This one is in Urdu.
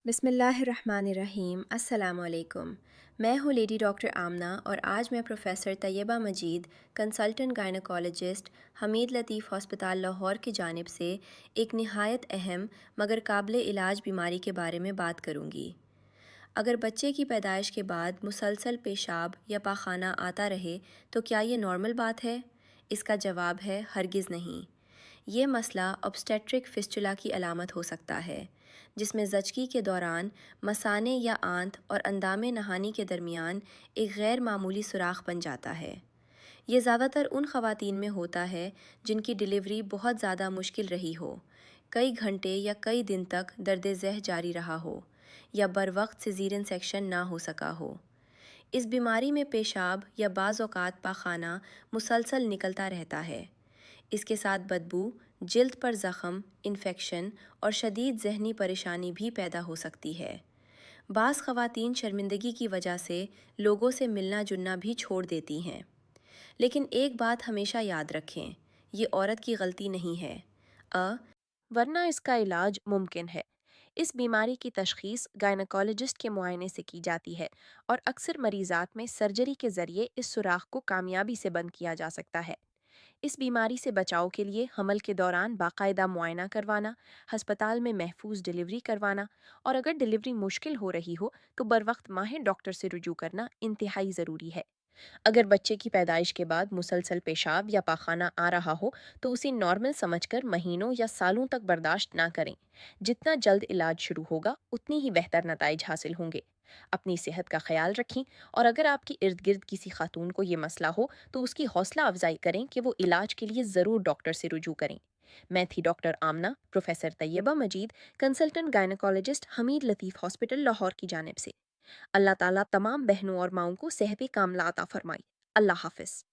بسم اللہ الرحمن الرحیم، السلام علیکم۔ میں ہوں لیڈی ڈاکٹر آمنہ اور آج میں پروفیسر طیبہ مجید، کنسلٹنٹ گائنیکالوجسٹ، حمید لطیف ہسپتال لاہور کی جانب سے ایک نہایت اہم مگر قابل علاج بیماری کے بارے میں بات کروں گی۔ اگر بچے کی پیدائش کے بعد مسلسل پیشاب یا پاخانہ آتا رہے تو کیا یہ نارمل بات ہے؟ اس کا جواب ہے ہرگز نہیں۔ یہ مسئلہ obstetric فسچولا کی علامت ہو سکتا ہے، جس میں زچگی کے دوران مثانے یا آنت اور اندام نہانی کے درمیان ایک غیر معمولی سوراخ بن جاتا ہے۔ یہ زیادہ تر ان خواتین میں ہوتا ہے جن کی ڈیلیوری بہت زیادہ مشکل رہی ہو، کئی گھنٹے یا کئی دن تک درد ذہ جاری رہا ہو، یا بروقت سیزیرین سیکشن نہ ہو سکا ہو۔ اس بیماری میں پیشاب یا بعض اوقات پاخانہ مسلسل نکلتا رہتا ہے۔ اس کے ساتھ بدبو، جلد پر زخم، انفیکشن اور شدید ذہنی پریشانی بھی پیدا ہو سکتی ہے۔ بعض خواتین شرمندگی کی وجہ سے لوگوں سے ملنا جلنا بھی چھوڑ دیتی ہیں۔ لیکن ایک بات ہمیشہ یاد رکھیں، یہ عورت کی غلطی نہیں ہے، ورنہ اس کا علاج ممکن ہے۔ اس بیماری کی تشخیص گائنیکالوجسٹ کے معائنے سے کی جاتی ہے اور اکثر مریضات میں سرجری کے ذریعے اس سوراخ کو کامیابی سے بند کیا جا سکتا ہے۔ اس بیماری سے بچاؤ کے لیے حمل کے دوران باقاعدہ معائنہ کروانا، ہسپتال میں محفوظ ڈلیوری کروانا اور اگر ڈلیوری مشکل ہو رہی ہو تو بروقت ماہر ڈاکٹر سے رجوع کرنا انتہائی ضروری ہے۔ اگر بچے کی پیدائش کے بعد مسلسل پیشاب یا پاخانہ آ رہا ہو تو اسے نارمل سمجھ کر مہینوں یا سالوں تک برداشت نہ کریں۔ جتنا جلد علاج شروع ہوگا اتنی ہی بہتر نتائج حاصل ہوں گے۔ اپنی صحت کا خیال رکھیں اور اگر آپ کی ارد گرد کسی خاتون کو یہ مسئلہ ہو تو اس کی حوصلہ افزائی کریں کہ وہ علاج کے لیے ضرور ڈاکٹر سے رجوع کریں۔ میں تھی ڈاکٹر آمنہ، پروفیسر طیبہ مجید، کنسلٹنٹ گائنیکالوجسٹ، حمید لطیف ہاسپٹل لاہور کی جانب سے۔ اللہ تعالیٰ تمام بہنوں اور ماؤں کو صحت کاملہ عطا فرمائے۔ اللہ حافظ۔